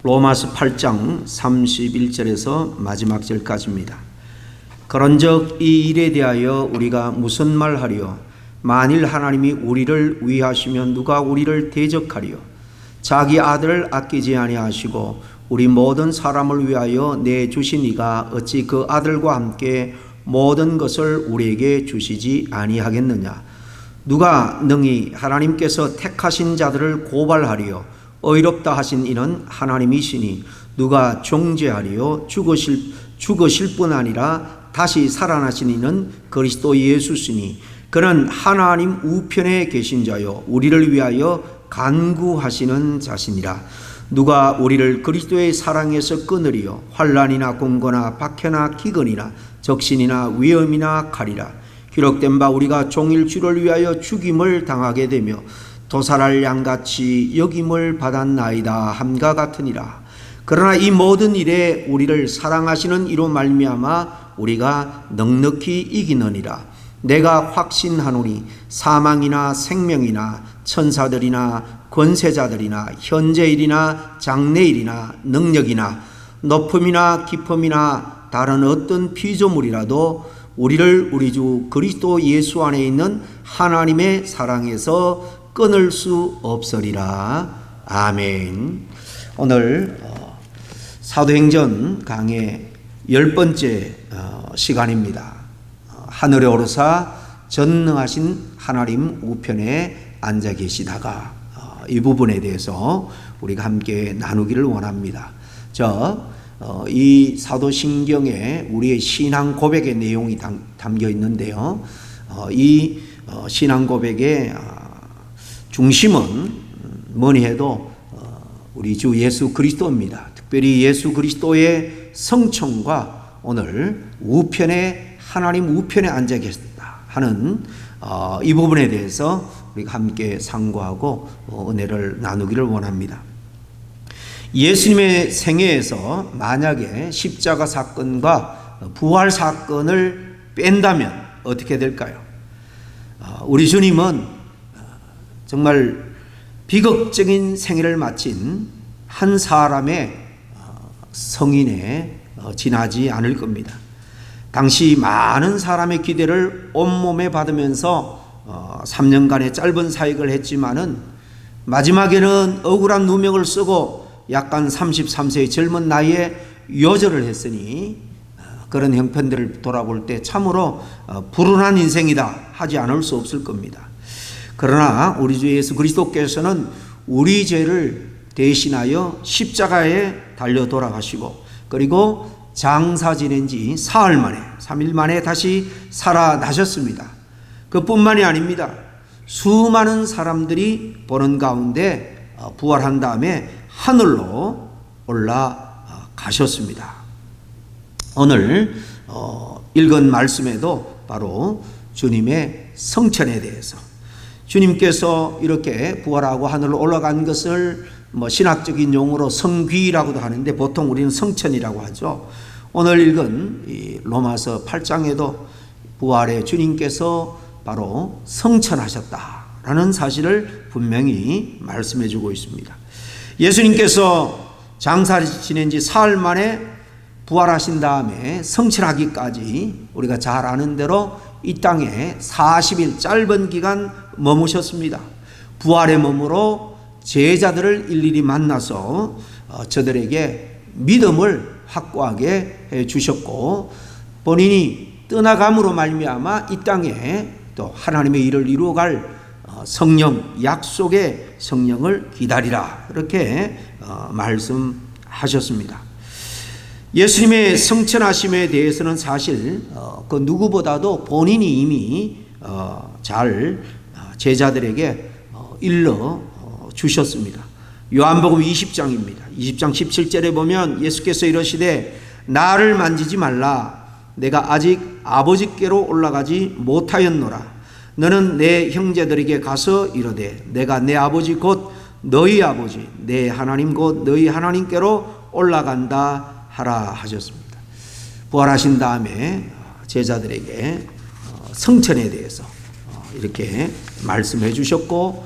로마서 8장 31절에서 마지막 절까지입니다. 그런즉 이 일에 대하여 우리가 무슨 말하리요? 만일 하나님이 우리를 위하시면 누가 우리를 대적하리요? 자기 아들을 아끼지 아니하시고 우리 모든 사람을 위하여 내주신 이가 어찌 그 아들과 함께 모든 것을 우리에게 주시지 아니하겠느냐? 누가 능히 하나님께서 택하신 자들을 고발하리요? 의롭다 하신 이는 하나님이시니 누가 정죄하리요? 죽으실 뿐 아니라 다시 살아나신 이는 그리스도 예수시니 그는 하나님 우편에 계신 자요 우리를 위하여 간구하시는 자시니라. 누가 우리를 그리스도의 사랑에서 끊으리요? 환난이나 공고나 박해나 기근이나 적신이나 위험이나 칼이라. 기록된 바 우리가 종일 주를 위하여 죽임을 당하게 되며 도살할 양같이 여김을 받았나이다 함과 같으니라. 그러나 이 모든 일에 우리를 사랑하시는 이로 말미암아 우리가 넉넉히 이기느니라. 내가 확신하노니 사망이나 생명이나 천사들이나 권세자들이나 현재일이나 장래일이나 능력이나 높음이나 깊음이나 다른 어떤 피조물이라도 우리를 우리 주 그리스도 예수 안에 있는 하나님의 사랑에서 끊을 수 없으리라. 아멘. 오늘 사도행전 강의 10번째 시간입니다. 하늘에 오르사 전능하신 하나님 우편에 앉아 계시다가 이 부분에 대해서 우리가 함께 나누기를 원합니다. 이 사도신경에 우리의 신앙 고백의 내용이 담겨 있는데요. 이 신앙 고백의 중심은 뭐니 해도 우리 주 예수 그리스도입니다. 특별히 예수 그리스도의 성청과 오늘 우편에 하나님 우편에 앉아 계셨다 하는 이 부분에 대해서 우리가 함께 상고하고 은혜를 나누기를 원합니다. 예수님의 생애에서 만약에 십자가 사건과 부활 사건을 뺀다면 어떻게 될까요? 우리 주님은 정말 비극적인 생애를 마친 한 사람의 성인에 지나지 않을 겁니다. 당시 많은 사람의 기대를 온몸에 받으면서 3년간의 짧은 사역을 했지만은 마지막에는 억울한 누명을 쓰고 약간 33세의 젊은 나이에 요절을 했으니 그런 형편들을 돌아볼 때 참으로 불운한 인생이다 하지 않을 수 없을 겁니다. 그러나 우리 주 예수 그리스도께서는 우리 죄를 대신하여 십자가에 달려 돌아가시고 그리고 장사 지낸 지 사흘 만에 3일 만에 다시 살아나셨습니다. 그뿐만이 아닙니다. 수많은 사람들이 보는 가운데 부활한 다음에 하늘로 올라가셨습니다. 오늘 읽은 말씀에도 바로 주님의 성천에 대해서 주님께서 이렇게 부활하고 하늘로 올라간 것을 신학적인 용어로 성귀라고도 하는데 보통 우리는 성천이라고 하죠. 오늘 읽은 이 로마서 8장에도 부활의 주님께서 바로 성천하셨다라는 사실을 분명히 말씀해 주고 있습니다. 예수님께서 장사 지낸 지 사흘 만에 부활하신 다음에 성천하기까지 우리가 잘 아는 대로 이 땅에 40일 짧은 기간 머무셨습니다. 부활의 몸으로 제자들을 일일이 만나서 저들에게 믿음을 확고하게 해 주셨고 본인이 떠나감으로 말미암아 이 땅에 또 하나님의 일을 이루어갈 성령, 약속의 성령을 기다리라 이렇게 말씀하셨습니다. 예수님의 성천하심에 대해서는 사실 그 누구보다도 본인이 이미 잘 제자들에게 일러 주셨습니다. 요한복음 20장입니다. 20장 17절에 보면 예수께서 이러시되 나를 만지지 말라 내가 아직 아버지께로 올라가지 못하였노라. 너는 내 형제들에게 가서 이르되 내가 내 아버지 곧 너희 아버지 내 하나님 곧 너희 하나님께로 올라간다 하라 하셨습니다. 부활하신 다음에 제자들에게 성천에 대해서 이렇게 말씀해 주셨고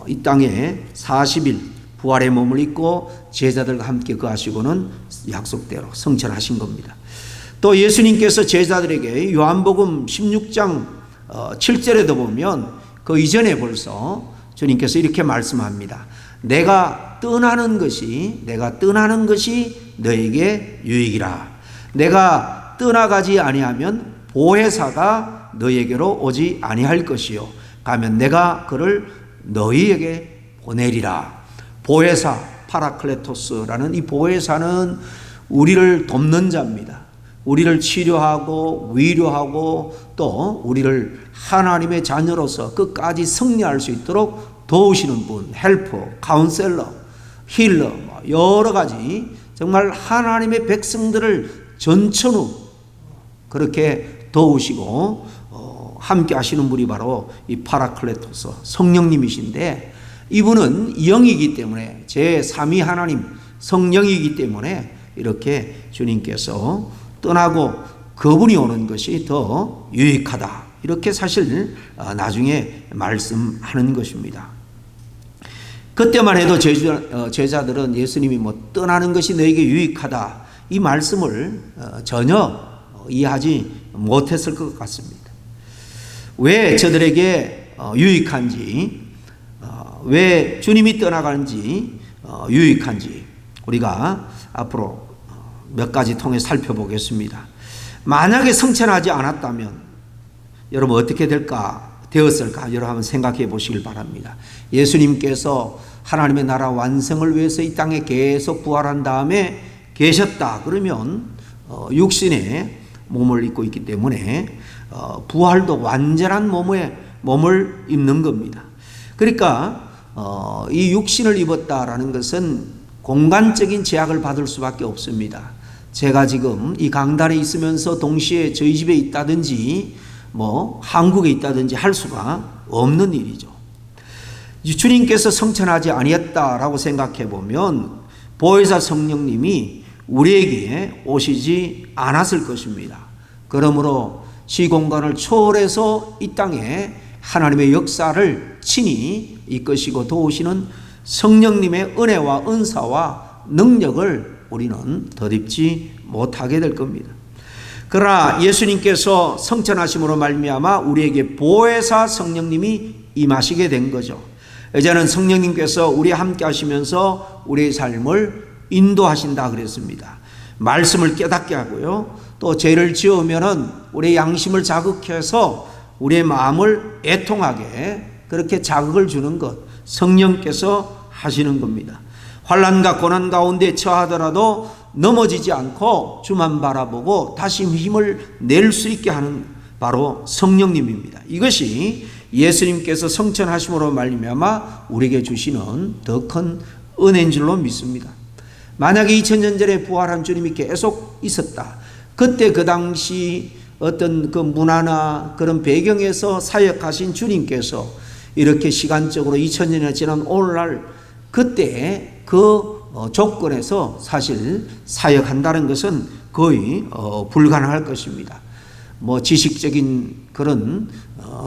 이 땅에 40일 부활의 몸을 입고 제자들과 함께 거하시고는 약속대로 성천하신 겁니다. 또 예수님께서 제자들에게 요한복음 16장 7절에도 보면 그 이전에 벌써 주님께서 이렇게 말씀합니다. 내가 떠나는 것이 너에게 유익이라. 내가 떠나가지 아니하면 보혜사가 너에게로 오지 아니할 것이요 가면 내가 그를 너희에게 보내리라. 보혜사 파라클레토스라는 이 보혜사는 우리를 돕는 자입니다. 우리를 치료하고 위로하고 또 우리를 하나님의 자녀로서 끝까지 승리할 수 있도록 도우시는 분, 헬퍼, 카운셀러, 힐러, 여러 가지 정말 하나님의 백성들을 전천후 그렇게 도우시고 함께 하시는 분이 바로 이 파라클레토스 성령님이신데, 이분은 영이기 때문에 제3위 하나님 성령이기 때문에 이렇게 주님께서 떠나고 그분이 오는 것이 더 유익하다, 이렇게 사실 나중에 말씀하는 것입니다. 그때만 해도 제자들은 예수님이 떠나는 것이 너에게 유익하다 이 말씀을 전혀 이해하지 못했을 것 같습니다. 왜 저들에게 유익한지, 왜 주님이 떠나가는지 유익한지 우리가 앞으로 몇 가지 통해 살펴보겠습니다. 만약에 성천하지 않았다면 여러분 어떻게 되었을까 여러분 한번 생각해 보시길 바랍니다. 예수님께서 하나님의 나라 완성을 위해서 이 땅에 계속 부활한 다음에 계셨다 그러면 육신의 몸을 입고 있기 때문에 부활도 완전한 몸을 입는 겁니다. 그러니까 이 육신을 입었다라는 것은 공간적인 제약을 받을 수밖에 없습니다. 제가 지금 이 강단에 있으면서 동시에 저희 집에 있다든지 한국에 있다든지 할 수가 없는 일이죠. 주님께서 성천하지 아니었다라고 생각해 보면 보혜사 성령님이 우리에게 오시지 않았을 것입니다. 그러므로 시공간을 초월해서 이 땅에 하나님의 역사를 친히 이끄시고 도우시는 성령님의 은혜와 은사와 능력을 우리는 덧입지 못하게 될 겁니다. 그러나 예수님께서 성천하심으로 말미암아 우리에게 보혜사 성령님이 임하시게 된 거죠. 이제는 성령님께서 우리와 함께 하시면서 우리의 삶을 인도하신다 그랬습니다. 말씀을 깨닫게 하고요, 또 죄를 지으면은 우리의 양심을 자극해서 우리의 마음을 애통하게 그렇게 자극을 주는 것, 성령께서 하시는 겁니다. 환난과 고난 가운데 처하더라도 넘어지지 않고 주만 바라보고 다시 힘을 낼 수 있게 하는 바로 성령님입니다. 이것이 예수님께서 성천하심으로 말미암아 우리에게 주시는 더 큰 은혜인 줄로 믿습니다. 만약에 2000년 전에 부활한 주님이 계속 있었다, 그때 그 당시 어떤 그 문화나 그런 배경에서 사역하신 주님께서 이렇게 시간적으로 2000년이 지난 오늘날 그때 그 조건에서 사실 사역한다는 것은 거의 불가능할 것입니다. 지식적인 그런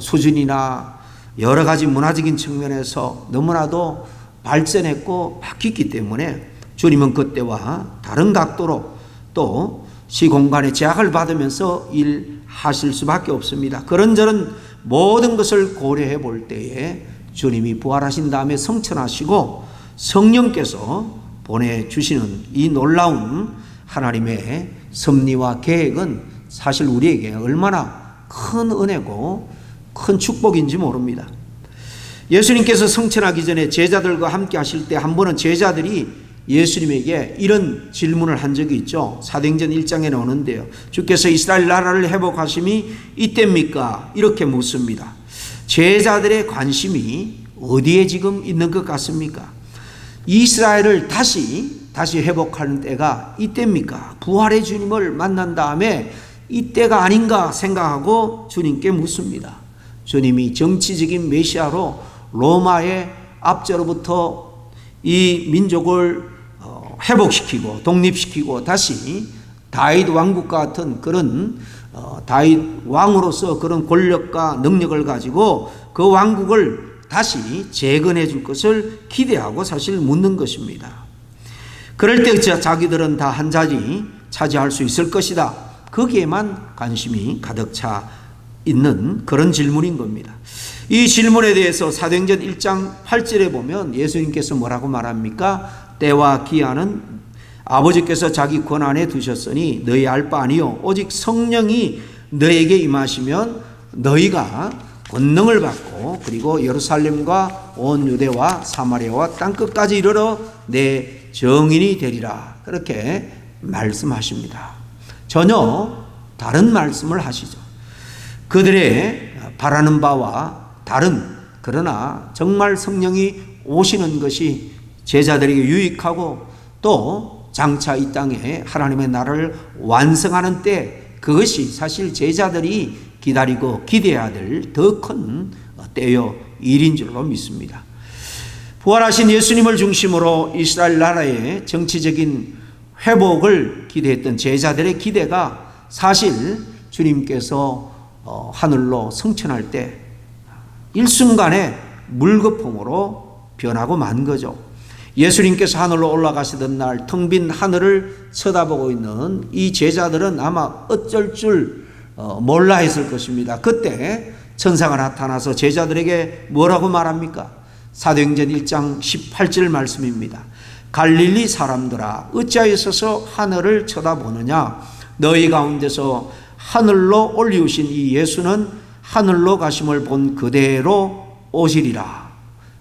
수준이나 여러 가지 문화적인 측면에서 너무나도 발전했고 바뀌었기 때문에 주님은 그때와 다른 각도로 또 시공간의 제약을 받으면서 일하실 수밖에 없습니다. 그런저런 모든 것을 고려해 볼 때에 주님이 부활하신 다음에 성천하시고 성령께서 보내주시는 이 놀라운 하나님의 섭리와 계획은 사실 우리에게 얼마나 큰 은혜고 큰 축복인지 모릅니다. 예수님께서 성천하기 전에 제자들과 함께 하실 때 한 번은 제자들이 예수님에게 이런 질문을 한 적이 있죠. 사도행전 1장에 나오는데요, 주께서 이스라엘 나라를 회복하심이 이때입니까? 이렇게 묻습니다. 제자들의 관심이 어디에 지금 있는 것 같습니까? 이스라엘을 다시 회복하는 때가 이때입니까? 부활의 주님을 만난 다음에 이때가 아닌가 생각하고 주님께 묻습니다. 주님이 정치적인 메시아로 로마의 압제로부터 이 민족을 회복시키고 독립시키고 다시 다윗 왕국과 같은 그런 다윗 왕으로서 그런 권력과 능력을 가지고 그 왕국을 다시 재건해 줄 것을 기대하고 사실 묻는 것입니다. 그럴 때 자기들은 다 한 자리 차지할 수 있을 것이다. 거기에만 관심이 가득 차 있는 그런 질문인 겁니다. 이 질문에 대해서 사도행전 1장 8절에 보면 예수님께서 뭐라고 말합니까? 때와 기한은 아버지께서 자기 권한에 두셨으니 너희 알 바 아니요 오직 성령이 너에게 임하시면 너희가 권능을 받고 그리고 예루살렘과 온 유대와 사마리아와 땅끝까지 이르러 내 증인이 되리라. 그렇게 말씀하십니다. 전혀 다른 말씀을 하시죠. 그들의 바라는 바와 다른, 그러나 정말 성령이 오시는 것이 제자들에게 유익하고 또 장차 이 땅에 하나님의 나라를 완성하는 때 그것이 사실 제자들이 기다리고 기대해야 될 더 큰 때요 일인 줄로 믿습니다. 부활하신 예수님을 중심으로 이스라엘 나라의 정치적인 회복을 기대했던 제자들의 기대가 사실 주님께서 하늘로 승천할 때 일순간에 물거품으로 변하고 만 거죠. 예수님께서 하늘로 올라가시던 날 텅 빈 하늘을 쳐다보고 있는 이 제자들은 아마 어쩔 줄 몰라 했을 것입니다. 그때 천사가 나타나서 제자들에게 뭐라고 말합니까? 사도행전 1장 18절 말씀입니다. 갈릴리 사람들아 어찌하여서 하늘을 쳐다보느냐? 너희 가운데서 하늘로 올리우신 이 예수는 하늘로 가심을 본 그대로 오시리라.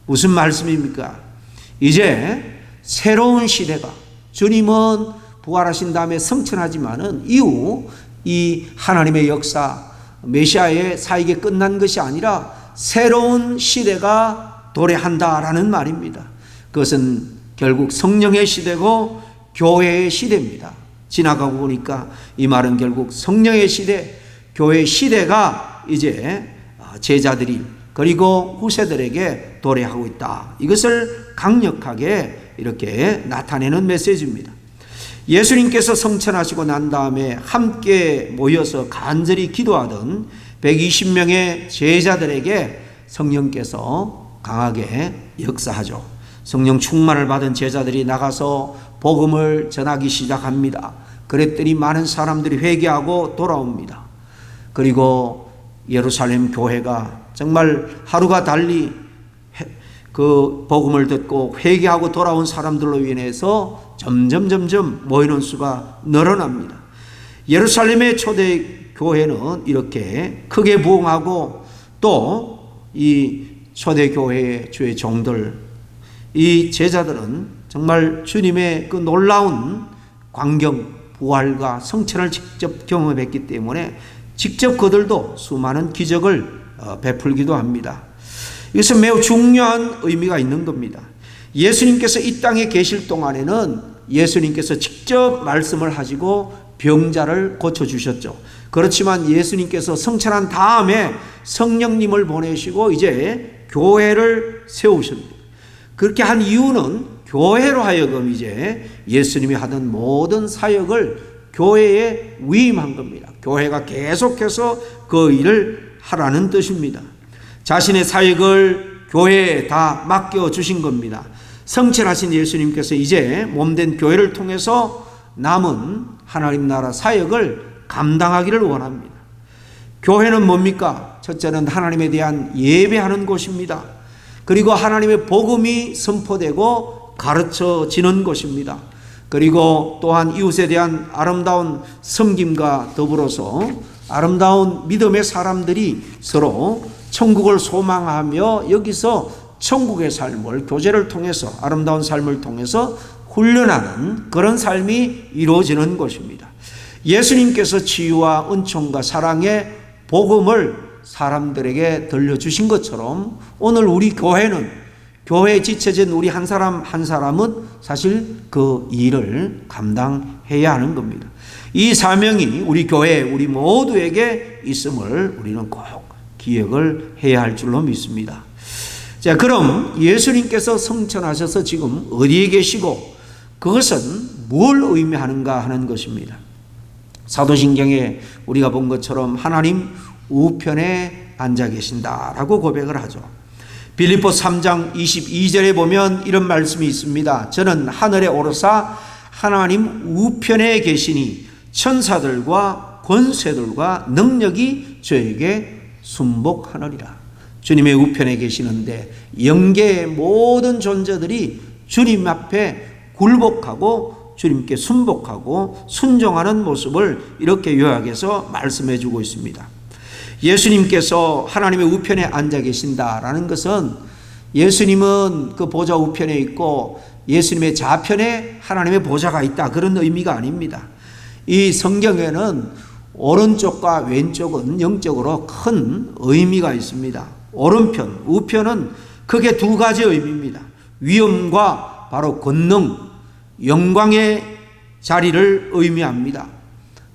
무슨 말씀입니까? 이제 새로운 시대가, 주님은 부활하신 다음에 승천하지만은 이후 이 하나님의 역사, 메시아의 사역이 끝난 것이 아니라 새로운 시대가 도래한다라는 말입니다. 그것은 결국 성령의 시대고 교회의 시대입니다. 지나가고 보니까 이 말은 결국 성령의 시대, 교회의 시대가 이제 제자들이 그리고 후세들에게 도래하고 있다. 이것을 강력하게 이렇게 나타내는 메시지입니다. 예수님께서 성천하시고 난 다음에 함께 모여서 간절히 기도하던 120명의 제자들에게 성령께서 강하게 역사하죠. 성령 충만을 받은 제자들이 나가서 복음을 전하기 시작합니다. 그랬더니 많은 사람들이 회개하고 돌아옵니다. 그리고 예루살렘 교회가 정말 하루가 달리 그 복음을 듣고 회개하고 돌아온 사람들로 인해서 점점 모이는 수가 늘어납니다. 예루살렘의 초대 교회는 이렇게 크게 부흥하고 또 이 초대 교회의 주의 종들, 이 제자들은 정말 주님의 그 놀라운 광경, 부활과 성천을 직접 경험했기 때문에 직접 그들도 수많은 기적을 베풀기도 합니다. 이것은 매우 중요한 의미가 있는 겁니다. 예수님께서 이 땅에 계실 동안에는 예수님께서 직접 말씀을 하시고 병자를 고쳐주셨죠. 그렇지만 예수님께서 성천한 다음에 성령님을 보내시고 이제 교회를 세우십니다. 그렇게 한 이유는 교회로 하여금 이제 예수님이 하던 모든 사역을 교회에 위임한 겁니다. 교회가 계속해서 그 일을 하라는 뜻입니다. 자신의 사역을 교회에 다 맡겨주신 겁니다. 성천하신 예수님께서 이제 몸된 교회를 통해서 남은 하나님 나라 사역을 감당하기를 원합니다. 교회는 뭡니까? 첫째는 하나님에 대한 예배하는 곳입니다. 그리고 하나님의 복음이 선포되고 가르쳐지는 곳입니다. 그리고 또한 이웃에 대한 아름다운 섬김과 더불어서 아름다운 믿음의 사람들이 서로 천국을 소망하며 여기서 천국의 삶을 교제를 통해서 아름다운 삶을 통해서 훈련하는 그런 삶이 이루어지는 것입니다. 예수님께서 치유와 은총과 사랑의 복음을 사람들에게 들려주신 것처럼 오늘 우리 교회는 교회에 지쳐진 우리 한 사람 한 사람은 사실 그 일을 감당해야 하는 겁니다. 이 사명이 우리 교회 우리 모두에게 있음을 우리는 꼭 기억을 해야 할 줄로 믿습니다. 자, 그럼 예수님께서 성천하셔서 지금 어디에 계시고 그것은 뭘 의미하는가 하는 것입니다. 사도신경에 우리가 본 것처럼 하나님 우편에 앉아 계신다라고 고백을 하죠. 빌립보 3장 22절에 보면 이런 말씀이 있습니다. 저는 하늘에 오르사 하나님 우편에 계시니 천사들과 권세들과 능력이 저에게 순복하느니라. 주님의 우편에 계시는데 영계의 모든 존재들이 주님 앞에 굴복하고 주님께 순복하고 순종하는 모습을 이렇게 요약해서 말씀해 주고 있습니다. 예수님께서 하나님의 우편에 앉아 계신다라는 것은 예수님은 그 보좌 우편에 있고 예수님의 좌편에 하나님의 보좌가 있다, 그런 의미가 아닙니다. 이 성경에는 오른쪽과 왼쪽은 영적으로 큰 의미가 있습니다. 오른편, 우편은 크게 두 가지 의미입니다. 위엄과 바로 권능, 영광의 자리를 의미합니다.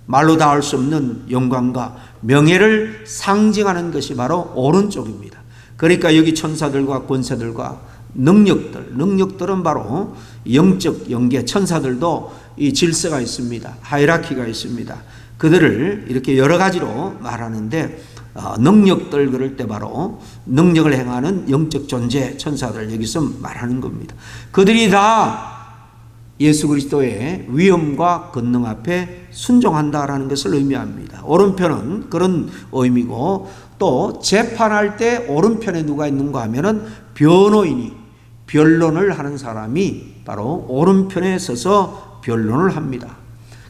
말로 다 할 수 없는 영광과 명예를 상징하는 것이 바로 오른쪽입니다. 그러니까 여기 천사들과 권세들과 능력들은 바로 영적 영계, 천사들도 이 질서가 있습니다. 하이라키가 있습니다. 그들을 이렇게 여러 가지로 말하는데 능력들 그럴 때 바로 능력을 행하는 영적 존재, 천사들 여기서 말하는 겁니다. 그들이 다 예수 그리스도의 위엄과 권능 앞에 순종한다라는 것을 의미합니다. 오른편은 그런 의미고, 또 재판할 때 오른편에 누가 있는가 하면은 변호인이, 변론을 하는 사람이 바로 오른편에 서서 변론을 합니다.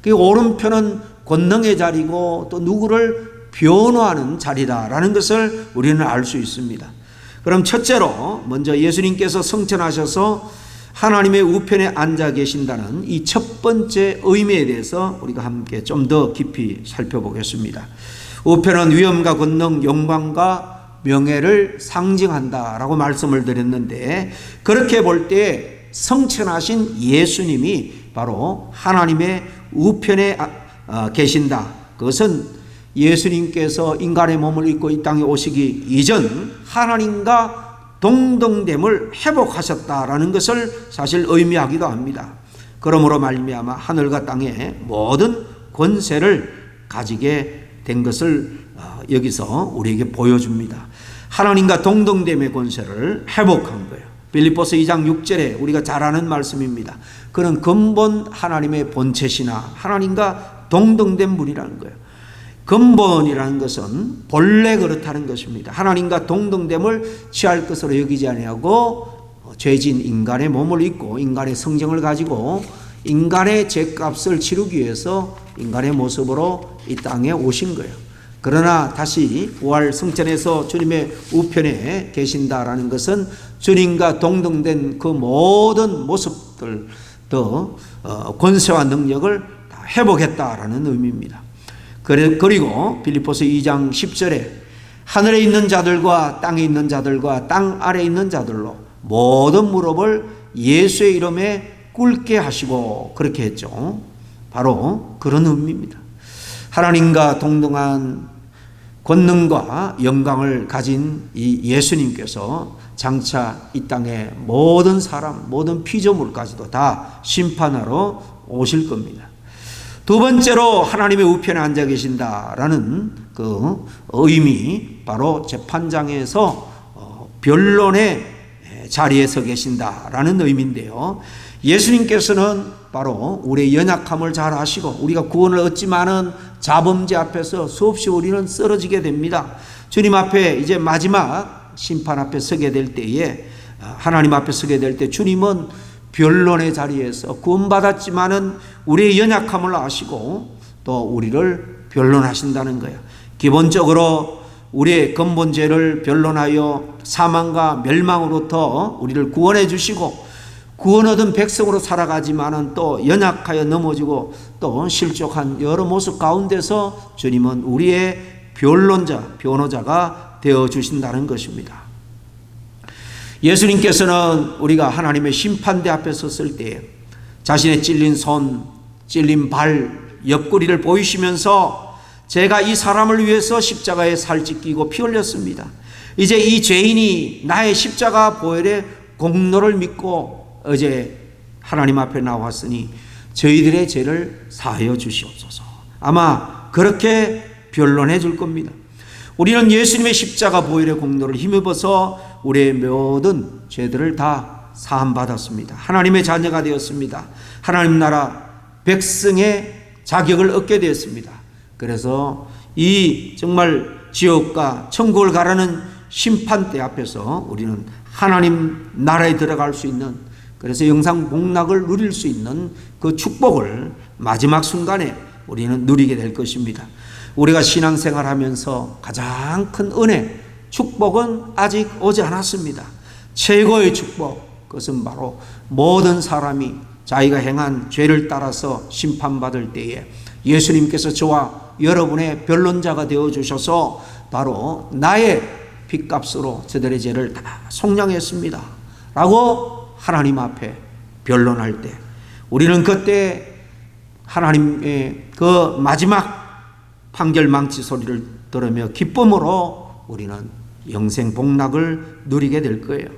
그 오른편은 권능의 자리고 또 누구를 변호하는 자리다라는 것을 우리는 알 수 있습니다. 그럼 첫째로 먼저 예수님께서 승천하셔서 하나님의 우편에 앉아 계신다는 이 첫 번째 의미에 대해서 우리가 함께 좀 더 깊이 살펴보겠습니다. 우편은 위엄과 권능, 영광과 명예를 상징한다라고 말씀을 드렸는데, 그렇게 볼 때 승천하신 예수님이 바로 하나님의 우편에 계신다. 그것은 예수님께서 인간의 몸을 입고 이 땅에 오시기 이전 하나님과 동등됨을 회복하셨다라는 것을 사실 의미하기도 합니다. 그러므로 말미암아 하늘과 땅의 모든 권세를 가지게 된 것을 여기서 우리에게 보여줍니다. 하나님과 동등됨의 권세를 회복한 거예요. 빌립보서 2장 6절에 우리가 잘 아는 말씀입니다. 그는 근본 하나님의 본체시나 하나님과 동등된 분이라는 거예요. 근본이라는 것은 본래 그렇다는 것입니다. 하나님과 동등됨을 취할 것으로 여기지 아니하고 죄진 인간의 몸을 입고 인간의 성정을 가지고 인간의 죄값을 치르기 위해서 인간의 모습으로 이 땅에 오신 거예요. 그러나 다시 부활 승천해서 주님의 우편에 계신다라는 것은 주님과 동등된 그 모든 모습들, 또 권세와 능력을 다 회복했다라는 의미입니다. 그리고 빌립보서 2장 10절에 하늘에 있는 자들과 땅에 있는 자들과 땅 아래에 있는 자들로 모든 무릎을 예수의 이름에 꿇게 하시고, 그렇게 했죠. 바로 그런 의미입니다. 하나님과 동등한 권능과 영광을 가진 이 예수님께서 장차 이 땅의 모든 사람, 모든 피조물까지도 다 심판하러 오실 겁니다. 두 번째로 하나님의 우편에 앉아 계신다라는 그 의미, 바로 재판장에서 변론의 자리에 서 계신다라는 의미인데요. 예수님께서는 바로 우리의 연약함을 잘 아시고 우리가 구원을 얻지만은 자범죄 앞에서 수없이 우리는 쓰러지게 됩니다. 주님 앞에 이제 마지막 심판 앞에 서게 될 때에, 하나님 앞에 서게 될 때 주님은 변론의 자리에서 구원받았지만은 우리의 연약함을 아시고 또 우리를 변론하신다는 거예요. 기본적으로 우리의 근본 죄를 변론하여 사망과 멸망으로부터 우리를 구원해 주시고 구원 얻은 백성으로 살아가지만은 또 연약하여 넘어지고 또 실족한 여러 모습 가운데서 주님은 우리의 변론자, 변호자가 되어 주신다는 것입니다. 예수님께서는 우리가 하나님의 심판대 앞에 섰을 때 자신의 찔린 손, 찔린 발, 옆구리를 보이시면서 제가 이 사람을 위해서 십자가에 살찌 끼고 피 흘렸습니다. 이제 이 죄인이 나의 십자가 보혈의 공로를 믿고 어제 하나님 앞에 나왔으니 저희들의 죄를 사하여 주시옵소서. 아마 그렇게 변론해 줄 겁니다. 우리는 예수님의 십자가 보혈의 공로를 힘입어서 우리의 모든 죄들을 다 사함받았습니다. 하나님의 자녀가 되었습니다. 하나님 나라 백성의 자격을 얻게 되었습니다. 그래서 이 정말 지옥과 천국을 가라는 심판대 앞에서 우리는 하나님 나라에 들어갈 수 있는, 그래서 영상 복락을 누릴 수 있는 그 축복을 마지막 순간에 우리는 누리게 될 것입니다. 우리가 신앙생활하면서 가장 큰 은혜, 축복은 아직 오지 않았습니다. 최고의 축복, 그것은 바로 모든 사람이 자기가 행한 죄를 따라서 심판받을 때에 예수님께서 저와 여러분의 변론자가 되어주셔서 바로 나의 핏값으로 저들의 죄를 다 속량했습니다 라고 하나님 앞에 변론할 때, 우리는 그때 하나님의 그 마지막 판결 망치 소리를 들으며 기쁨으로 우리는 영생 복락을 누리게 될 거예요.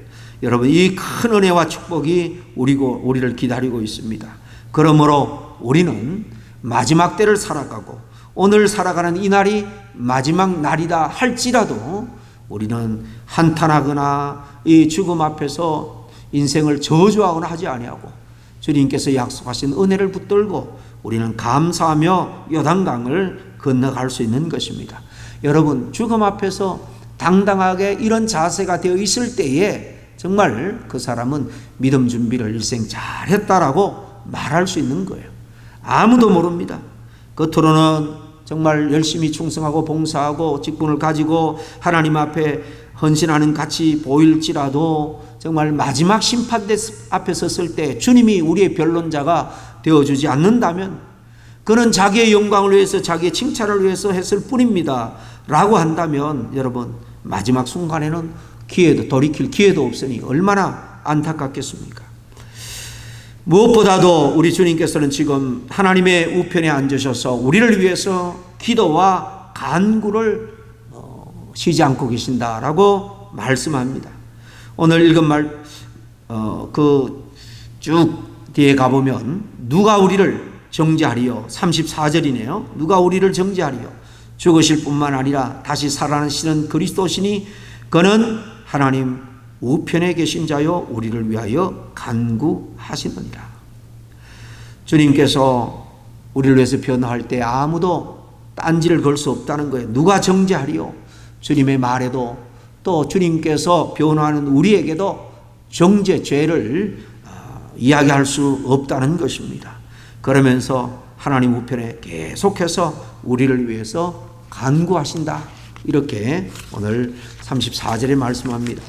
여러분, 이 큰 은혜와 축복이 우리를 기다리고 있습니다. 그러므로 우리는 마지막 때를 살아가고 오늘 살아가는 이 날이 마지막 날이다 할지라도 우리는 한탄하거나 이 죽음 앞에서 인생을 저주하거나 하지 아니하고 주님께서 약속하신 은혜를 붙들고 우리는 감사하며 요단강을 건너갈 수 있는 것입니다. 여러분, 죽음 앞에서 당당하게 이런 자세가 되어 있을 때에 정말 그 사람은 믿음 준비를 일생 잘했다라고 말할 수 있는 거예요. 아무도 모릅니다. 겉으로는 정말 열심히 충성하고 봉사하고 직분을 가지고 하나님 앞에 헌신하는 같이 보일지라도 정말 마지막 심판대 앞에 섰을 때 주님이 우리의 변론자가 되어주지 않는다면 그는 자기의 영광을 위해서, 자기의 칭찬을 위해서 했을 뿐입니다 라고 한다면 여러분, 마지막 순간에는 돌이킬 기회도 없으니 얼마나 안타깝겠습니까? 무엇보다도 우리 주님께서는 지금 하나님의 우편에 앉으셔서 우리를 위해서 기도와 간구를 쉬지 않고 계신다라고 말씀합니다. 오늘 읽은 말 쭉 뒤에 가보면 누가 우리를 정죄하리요? 34절이네요. 누가 우리를 정죄하리요? 죽으실 뿐만 아니라 다시 살아나시는 그리스도시니 그는 하나님 우편에 계신 자요 우리를 위하여 간구하시느니라. 주님께서 우리를 위해서 변호할 때 아무도 딴지를 걸 수 없다는 거예요. 누가 정죄하리요? 주님의 말에도 또 주님께서 변호하는 우리에게도 정죄, 죄를 이야기할 수 없다는 것입니다. 그러면서 하나님 우편에 계속해서 우리를 위해서 간구하신다, 이렇게 오늘 34절에 말씀합니다.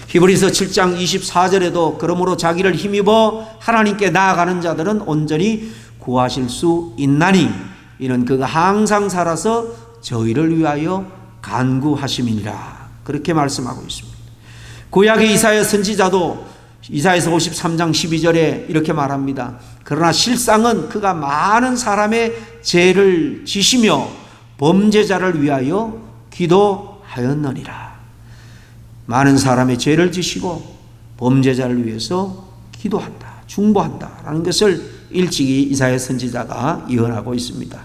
히브리서 7장 24절에도 그러므로 자기를 힘입어 하나님께 나아가는 자들은 온전히 구하실 수 있나니 이는 그가 항상 살아서 저희를 위하여 간구하심이니라, 그렇게 말씀하고 있습니다. 구약의 이사야 선지자도 이사야서 53장 12절에 이렇게 말합니다. 그러나 실상은 그가 많은 사람의 죄를 지시며 범죄자를 위하여 기도하였느니라. 많은 사람의 죄를 지시고 범죄자를 위해서 기도한다, 중보한다라는 것을 일찍이 이사야 선지자가 예언하고 있습니다.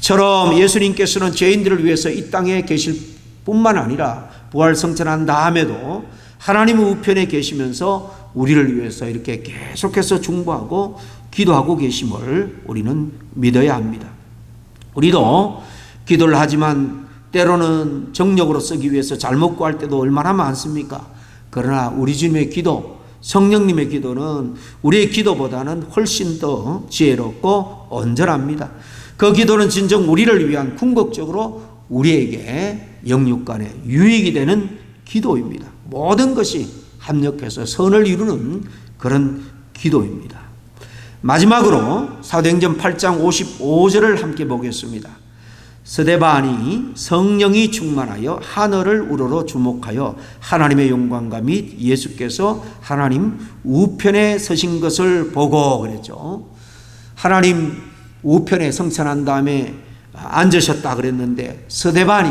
처럼 예수님께서는 죄인들을 위해서 이 땅에 계실 뿐만 아니라 부활성천한 다음에도 하나님의 우편에 계시면서 우리를 위해서 이렇게 계속해서 중보하고 기도하고 계심을 우리는 믿어야 합니다. 우리도 기도를 하지만 때로는 정력으로 쓰기 위해서 잘못 구할 때도 얼마나 많습니까? 그러나 우리 주님의 기도, 성령님의 기도는 우리의 기도보다는 훨씬 더 지혜롭고 온전합니다. 그 기도는 진정 우리를 위한 궁극적으로 우리에게 영육간에 유익이 되는 기도입니다. 모든 것이 합력해서 선을 이루는 그런 기도입니다. 마지막으로 사도행전 8장 55절을 함께 보겠습니다. 스데반이 성령이 충만하여 하늘을 우러러 주목하여 하나님의 영광과 및 예수께서 하나님 우편에 서신 것을 보고, 그랬죠. 하나님 우편에 성천한 다음에 앉으셨다 그랬는데, 스데반이,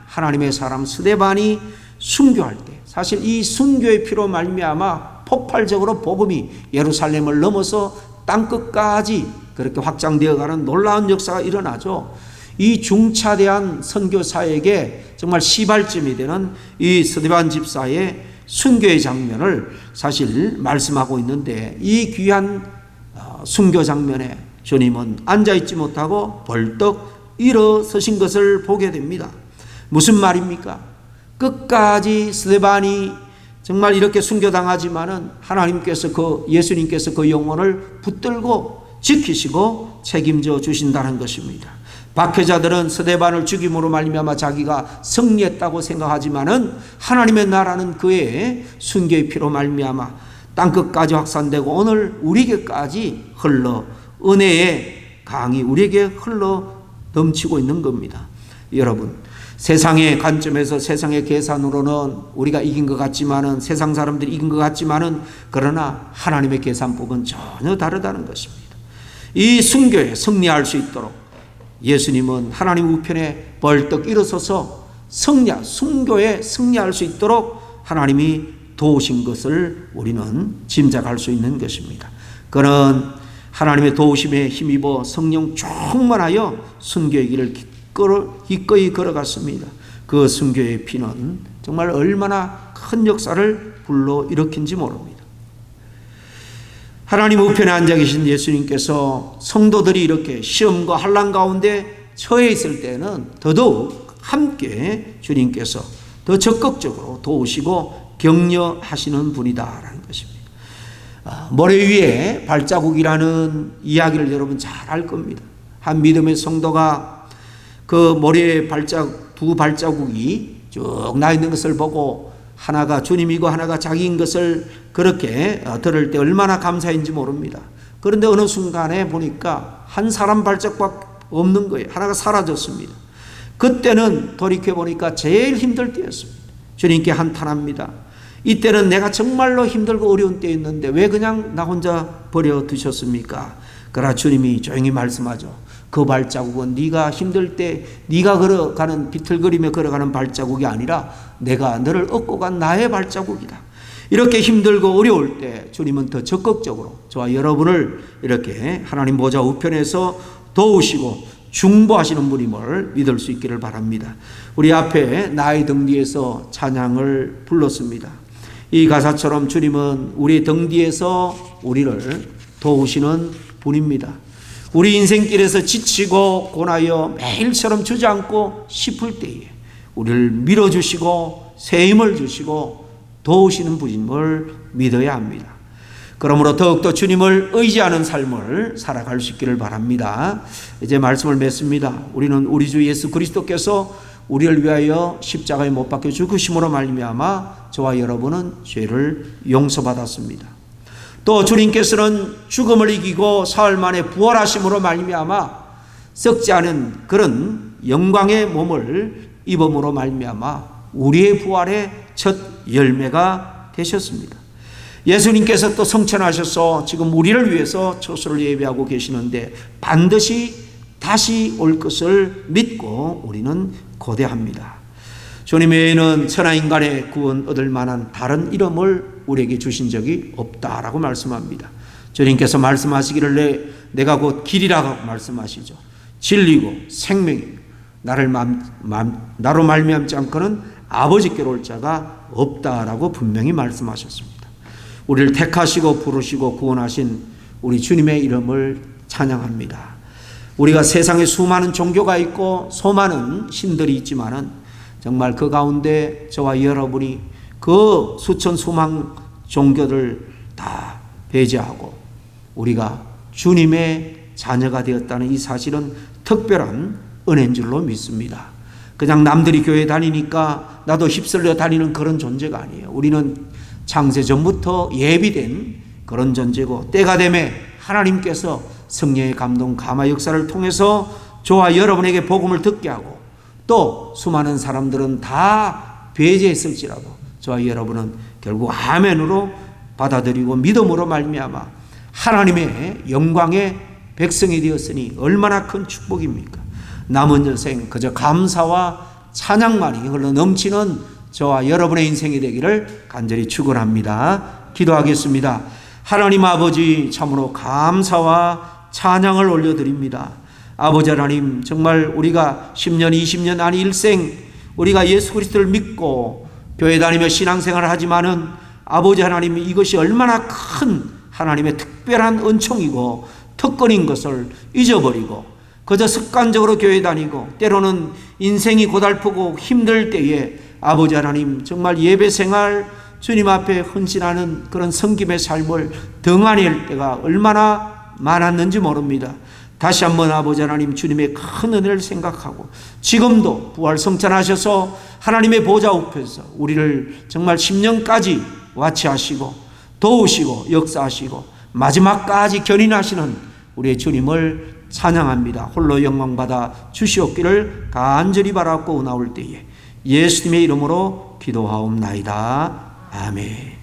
하나님의 사람 스데반이 순교할 때, 사실 이 순교의 피로 말미암아 폭발적으로 복음이 예루살렘을 넘어서 땅끝까지 그렇게 확장되어가는 놀라운 역사가 일어나죠. 이 중차대한 선교사에게 정말 시발점이 되는 이 스데반 집사의 순교의 장면을 사실 말씀하고 있는데, 이 귀한 순교 장면에 주님은 앉아있지 못하고 벌떡 일어서신 것을 보게 됩니다. 무슨 말입니까? 끝까지 스데반이 정말 이렇게 순교당하지만은 하나님께서 예수님께서 그 영혼을 붙들고 지키시고 책임져 주신다는 것입니다. 박해자들은 스데반을 죽임으로 말미암아 자기가 승리했다고 생각하지만은 하나님의 나라는 그의 순교의 피로 말미암아 땅끝까지 확산되고 오늘 우리에게까지 흘러 은혜의 강이 우리에게 흘러 넘치고 있는 겁니다. 여러분, 세상의 관점에서 세상의 계산으로는 우리가 이긴 것 같지만은, 세상 사람들이 이긴 것 같지만은, 그러나 하나님의 계산법은 전혀 다르다는 것입니다. 이 순교에 승리할 수 있도록 예수님은 하나님 우편에 벌떡 일어서서 순교에 승리할 수 있도록 하나님이 도우신 것을 우리는 짐작할 수 있는 것입니다. 그는 하나님의 도우심에 힘입어 성령 충만하여 순교의 길을 기꺼이 걸어갔습니다. 그 순교의 피는 정말 얼마나 큰 역사를 불러일으킨지 모릅니다. 하나님 우편에 앉아 계신 예수님께서 성도들이 이렇게 시험과 환난 가운데 처해 있을 때는 더더욱 함께 주님께서 더 적극적으로 도우시고 격려하시는 분이다라는 것입니다. 모래 위에 발자국이라는 이야기를 여러분 잘 알 겁니다. 한 믿음의 성도가 그 모래에 두 발자국이 쭉 나 있는 것을 보고 하나가 주님이고 하나가 자기인 것을 그렇게 들을 때 얼마나 감사인지 모릅니다. 그런데 어느 순간에 보니까 한 사람 발자국밖에 없는 거예요. 하나가 사라졌습니다. 그때는 돌이켜보니까 제일 힘들 때였습니다. 주님께 한탄합니다. 이때는 내가 정말로 힘들고 어려운 때였는데 왜 그냥 나 혼자 버려 두셨습니까? 그러나 주님이 조용히 말씀하죠. 그 발자국은 네가 힘들 때 네가 걸어가는, 비틀거리며 걸어가는 발자국이 아니라 내가 너를 얻고 간 나의 발자국이다. 이렇게 힘들고 어려울 때 주님은 더 적극적으로 저와 여러분을 이렇게 하나님 보좌 우편에서 도우시고 중보하시는 분임을 믿을 수 있기를 바랍니다. 우리 앞에 나의 등 뒤에서 찬양을 불렀습니다. 이 가사처럼 주님은 우리 등 뒤에서 우리를 도우시는 분입니다. 우리 인생길에서 지치고 고나여 매일처럼 주저앉고 싶을 때에 우리를 밀어주시고 새 힘을 주시고 도우시는 분임을 믿어야 합니다. 그러므로 더욱더 주님을 의지하는 삶을 살아갈 수 있기를 바랍니다. 이제 말씀을 맺습니다. 우리는 우리 주 예수 그리스도께서 우리를 위하여 십자가에 못 박혀 죽으심으로 말미암아 저와 여러분은 죄를 용서받았습니다. 또 주님께서는 죽음을 이기고 사흘 만에 부활하심으로 말미암아 썩지 않은 그런 영광의 몸을 입음으로 말미암아 우리의 부활의 첫 열매가 되셨습니다. 예수님께서 또 성천하셔서 지금 우리를 위해서 처소를 예비하고 계시는데 반드시 다시 올 것을 믿고 우리는 고대합니다. 주님 외에는 천하인간의 구원 얻을 만한 다른 이름을 우리에게 주신 적이 없다라고 말씀합니다. 주님께서 말씀하시기를 내가 곧 길이라고 말씀하시죠. 진리고 생명이고 나로 말미암지 않고는 아버지께로 올 자가 없다라고 분명히 말씀하셨습니다. 우리를 택하시고 부르시고 구원하신 우리 주님의 이름을 찬양합니다. 우리가 세상에 수많은 종교가 있고 수많은 신들이 있지만은 정말 그 가운데 저와 여러분이 그 수천 수만 종교를 다 배제하고 우리가 주님의 자녀가 되었다는 이 사실은 특별한 은혜인 줄로 믿습니다. 그냥 남들이 교회 다니니까 나도 휩쓸려 다니는 그런 존재가 아니에요. 우리는 창세 전부터 예비된 그런 존재고 때가 되매 하나님께서 성령의 감동 감화 역사를 통해서 저와 여러분에게 복음을 듣게 하고 또 수많은 사람들은 다 배제했을지라도 저와 여러분은 결국 아멘으로 받아들이고 믿음으로 말미암아 하나님의 영광의 백성이 되었으니 얼마나 큰 축복입니까? 남은 여생 그저 감사와 찬양만이 흘러 넘치는 저와 여러분의 인생이 되기를 간절히 축원합니다. 기도하겠습니다. 하나님 아버지 참으로 감사와 찬양을 올려드립니다. 아버지 하나님, 정말 우리가 10년, 20년, 아니 일생 우리가 예수 그리스도를 믿고 교회 다니며 신앙생활을 하지만은 아버지 하나님, 이것이 얼마나 큰 하나님의 특별한 은총이고 특권인 것을 잊어버리고 그저 습관적으로 교회 다니고 때로는 인생이 고달프고 힘들 때에 아버지 하나님, 정말 예배 생활 주님 앞에 헌신하는 그런 섬김의 삶을 등한할 때가 얼마나 많았는지 모릅니다. 다시 한번 아버지 하나님, 주님의 큰 은혜를 생각하고 지금도 부활 성찬하셔서 하나님의 보좌 우편에서 우리를 정말 10년까지 와치하시고 도우시고 역사하시고 마지막까지 견인하시는 우리의 주님을 찬양합니다. 홀로 영광받아 주시옵기를 간절히 바라고 나올 때에 예수님의 이름으로 기도하옵나이다. 아멘.